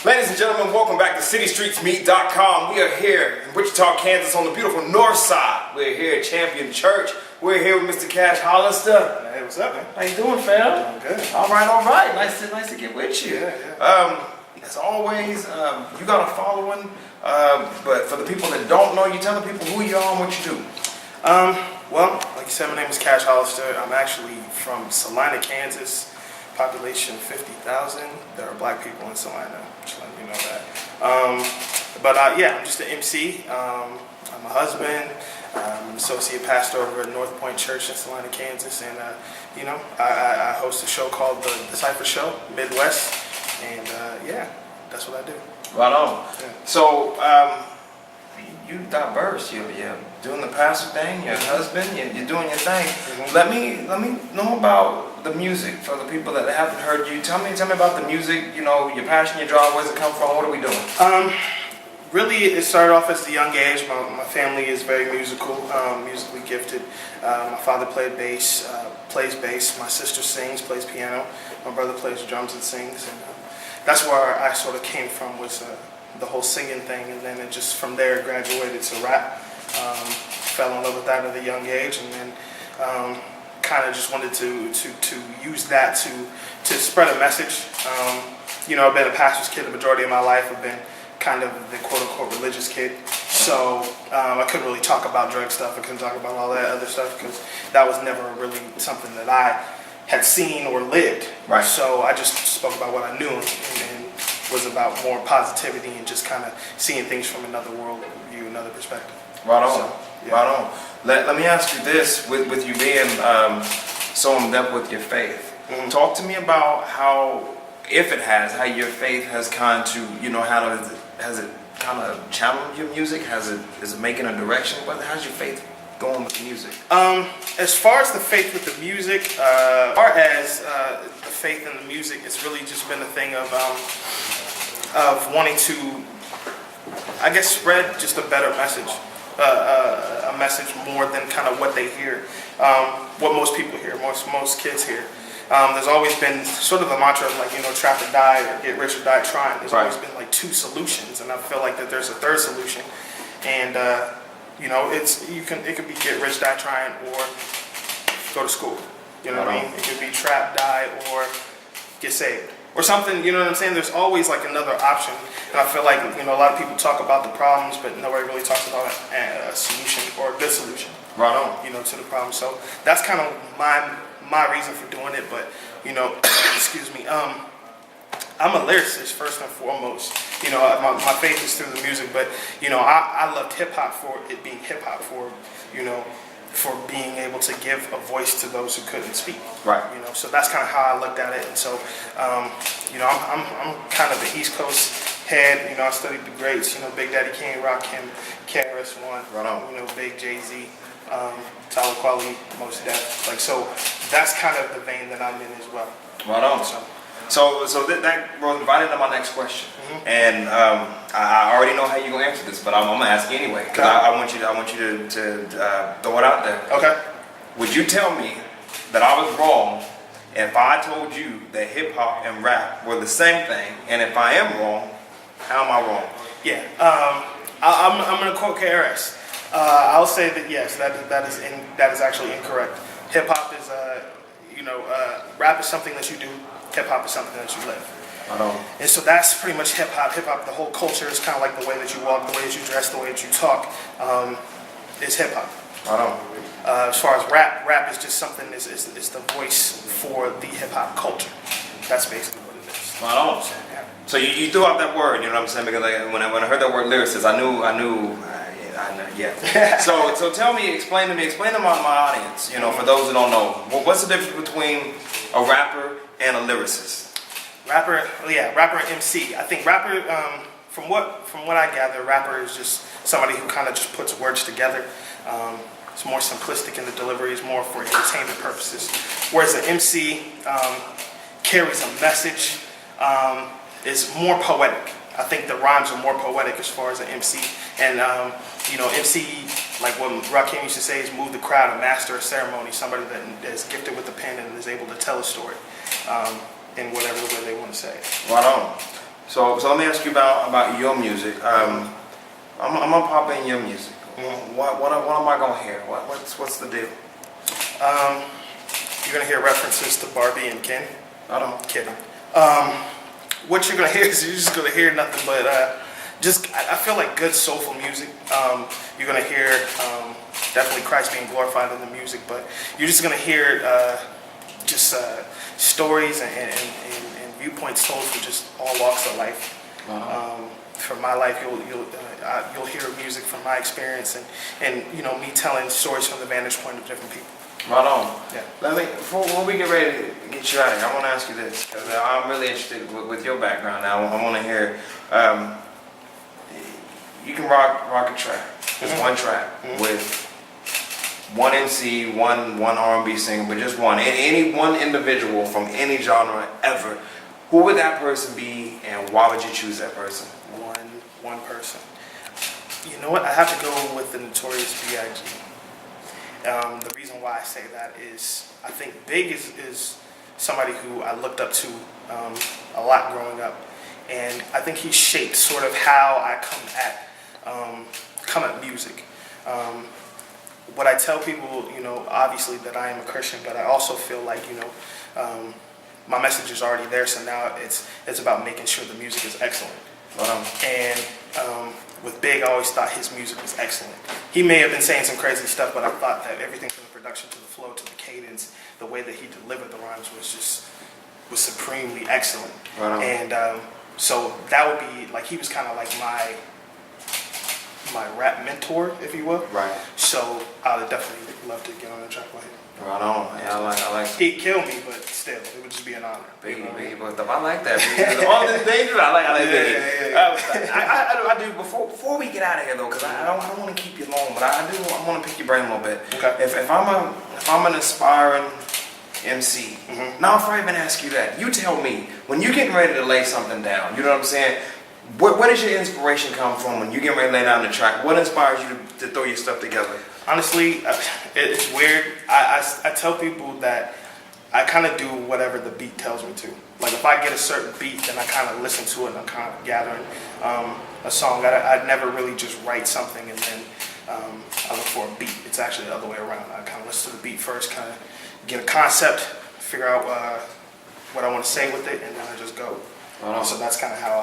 Ladies and gentlemen, welcome back to CityStreetsMeet.com. We are here in Wichita, Kansas on the beautiful north side. We're here at Champion Church. We're here with Mr. Cash Hollistah. Hey, what's up, man? How you doing, fam? Doing good. All right. Nice to get with you. Yeah. As always, you got a following, but for the people that don't know, you tell the people who you are and what you do. Well, like you said, my name is Cash Hollistah. I'm actually from Salina, Kansas. Population 50,000. There are black people in Salina. Just letting you know that. Yeah, I'm just an MC. I'm a husband. I'm an associate pastor over at North Point Church in Salina, Kansas, and I host a show called the Cypher Show Midwest, and yeah, that's what I do. Right on. Yeah. So, you diverse. You're doing the pastor thing. You're a husband. You're doing your thing. Mm-hmm. Let me know about the music for the people that haven't heard you. Tell me about the music. You know, your passion, your drive. Where's it come from? What are we doing? Really, it started off as a young age. My family is very musical, musically gifted. My father plays bass. My sister sings, plays piano. My brother plays drums and sings. And that's where I sort of came from, was the whole singing thing. And then it just from there graduated to rap. Fell in love with that at a young age, and then kind of just wanted to use that to spread a message. I've been a pastor's kid the majority of my life. I've been kind of the quote-unquote religious kid, so I couldn't really talk about drug stuff. I couldn't talk about all that other stuff because that was never really something that I had seen or lived. Right. So I just spoke about what I knew, and was about more positivity and just kind of seeing things from another world view, another perspective. Right on. So, yeah. Right on. Let me ask you this: with you being so in depth with your faith, talk to me about how your faith has kind to, has it kind of challenged your music? Is it making a direction? How's your faith going with the music? As far as the faith with the music, as far as the faith in the music, it's really just been a thing of wanting to, I guess, spread just a better message. A message more than kind of what they hear, what most people hear, most kids hear. There's always been sort of the mantra of trap or die or get rich or die trying. There's always been like two solutions, and I feel like that there's a third solution. And it could be get rich, die trying, or go to school. You know what I mean? It could be trap, die, or get saved. Or something, you know what I'm saying? There's always like another option. And I feel like, a lot of people talk about the problems, but nobody really talks about a solution or a good solution. Right on. To the problem. So that's kind of my reason for doing it. But, excuse me, I'm a lyricist first and foremost. My faith is through the music, but, I loved hip hop for it being hip hop, for being able to give a voice to those who couldn't speak. Right. So that's kind of how I looked at it. And so, I'm kind of the East Coast head. I studied the greats. Big Daddy Kane, Rakim, KRS-One. Right on. Big Jay-Z, Tyler Quali, Most Def. So that's kind of the vein that I'm in as well. Right on. So that goes right into my next question, and I already know how you're gonna answer this, but I'm gonna ask you anyway because I want you to throw it out there. Okay. Would you tell me that I was wrong if I told you that hip hop and rap were the same thing? And if I am wrong, how am I wrong? Yeah. I'm gonna quote KRS. I'll say that yes, that is actually incorrect. Hip hop is rap is something that you do. Hip hop is something that you live. I know. And so that's pretty much hip hop. Hip hop, the whole culture is kind of like the way that you walk, the way that you dress, the way that you talk, is hip hop. I know. As far as rap is just something. It's the voice for the hip hop culture. That's basically what it is. I know. So you threw out that word, you know what I'm saying? Because when I heard that word lyricist, I knew. Yeah. So explain to my audience, for those who don't know, what's the difference between a rapper and a lyricist? Rapper and MC. I think rapper, from what I gather, rapper is just somebody who kind of just puts words together. It's more simplistic in the delivery. It's more for entertainment purposes. Whereas an MC carries a message. Is more poetic. I think the rhymes are more poetic as far as an MC. And, MC, like what Rakim used to say, is move the crowd, a master of ceremony, somebody that is gifted with a pen and is able to tell a story in whatever way they want to say. Right on. So let me ask you about your music. I'm gonna pop in your music. What am I gonna hear? What's the deal? You're gonna hear references to Barbie and Ken. I don't. Kidding. What you're gonna hear is you're just gonna hear nothing but I feel like good soulful music. You're gonna hear definitely Christ being glorified in the music, but you're just gonna hear stories and viewpoints told from just all walks of life. From my life, you'll hear music from my experience and me telling stories from the vantage point of different people. Right on. Yeah. Before we get ready to get you out of here, I want to ask you this, because I'm really interested with your background now. I want to hear, you can rock a track. Just one track with one MC, one R&B singer, but just one. Any one individual from any genre ever. Who would that person be, and why would you choose that person? One person. You know what? I have to go with the Notorious B.I.G. The reason why I say that is I think Big is somebody who I looked up to a lot growing up, and I think he shaped sort of how I come at music. What I tell people, obviously that I am a Christian, but I also feel like my message is already there. So now it's about making sure the music is excellent. And with Big, I always thought his music was excellent. He may have been saying some crazy stuff, but I thought that everything from the production to the flow to the cadence, the way that he delivered the rhymes was supremely excellent. And so that would be like, he was kind of like my rap mentor, if you will. Right. So I would definitely love to get on a track with him. Right on. Yeah, I like. He'd kill me, but still, it would just be an honor. Big boy stuff. I like that. All this dangerous. I like Biggie. I do. Before we get out of here though, because I don't want to keep you long, but I want to pick your brain a little bit. Okay. If I'm an aspiring MC, now if I even ask you that, you tell me when you're getting ready to lay something down. You know what I'm saying? Where does your inspiration come from when you get ready to lay down the track? What inspires you to throw your stuff together? Honestly, it's weird. I tell people that I kind of do whatever the beat tells me to. Like if I get a certain beat, then I kind of listen to it and I'm kind of gathering a song. I'd never really just write something and then I look for a beat. It's actually the other way around. I kind of listen to the beat first, kind of get a concept, figure out what I want to say with it, and then I just go. So that's kind of how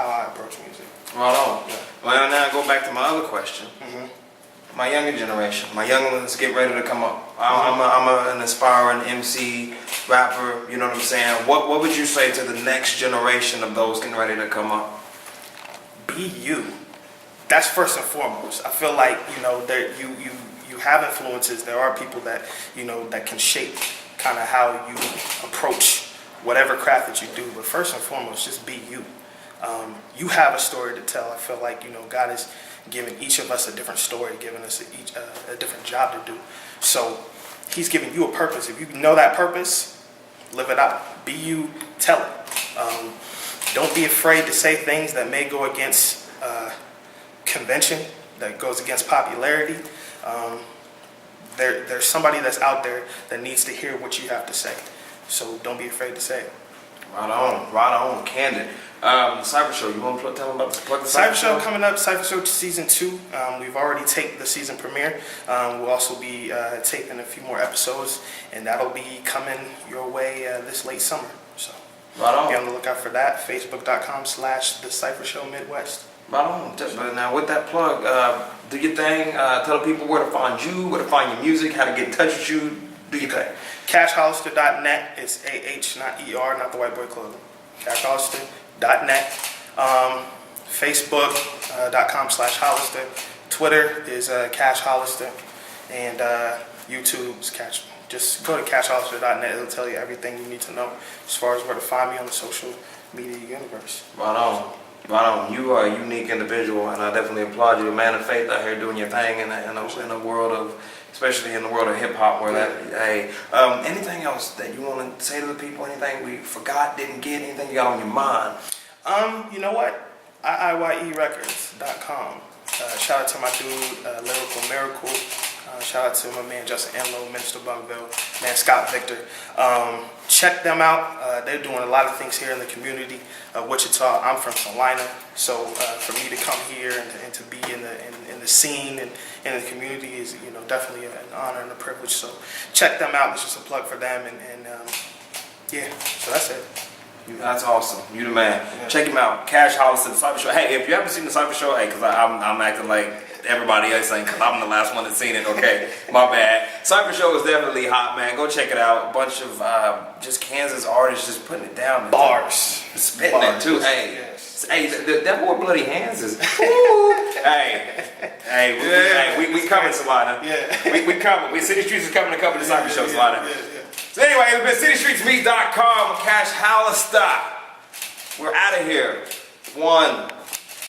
I approach music. Right on. Yeah. Well, now I go back to my other question. My younger generation, my young ones get ready to come up. I'm an aspiring MC, rapper, you know what I'm saying? What would you say to the next generation of those getting ready to come up? Be you. That's first and foremost. I feel like, there you have influences. There are people that, that can shape kind of how you approach whatever craft that you do. But first and foremost, just be you. You have a story to tell. I feel like, God is giving each of us a different story, giving us each a different job to do. So he's giving you a purpose. If you know that purpose, live it out. Be you, tell it. Don't be afraid to say things that may go against convention, that goes against popularity. There's somebody that's out there that needs to hear what you have to say. So don't be afraid to say it. Right on, candid. Cypher Show, you want to tell them about the Cypher Show coming up, Cypher Show Season 2. We've already taped the season premiere. We'll also be taping a few more episodes, and that'll be coming your way this late summer. So right on. Be on the lookout for that. Facebook.com/The Cypher Show Midwest. Right on. But now with that plug, do your thing. Tell people where to find you, where to find your music, how to get in touch with you. Do your thing. CashHollister.net. It's AH, not ER, not the white boy clothing. CashHollister.net. Facebook.com/Hollister. Twitter is Cash Hollister. And YouTube's Cash. Just go to CashHollister.net. It'll tell you everything you need to know as far as where to find me on the social media universe. Right on. Right on. You are a unique individual, and I definitely applaud you. A man of faith out here doing your thing in a world of, especially in the world of hip hop, where anything else that you want to say to the people? Anything we forgot, didn't get? Anything you got on your mind? You know what? IIYErecords.com. Shout out to my dude, Lyrical Miracle. Shout out to my man Justin Enlow, Minister Bunkville, man Scott Victor. Check them out. They're doing a lot of things here in the community of Wichita. I'm from Salina, so for me to come here and to be in the scene and in the community is definitely an honor and a privilege. So check them out. It's just a plug for them, and yeah. So that's it. That's awesome. You the man. Yeah. Check him out. Cash Hollistah, the Cypher Show. Hey, if you haven't seen the Cypher Show, hey, because I'm acting like everybody else saying because I'm the last one that's seen it. Okay, my bad. Cypher Show is definitely hot, man. Go check it out. A bunch of just Kansas artists just putting it down. Bars. Spitting it too. Hey, yes. Hey, that boy Bloody Hands is. hey, we coming, Salina. Yeah. We coming. CityStreets is coming to cover the Cypher Show, Salina. So anyway, it's been CityStreetsMeet.com with Cash Hollistah. We're out of here. 1.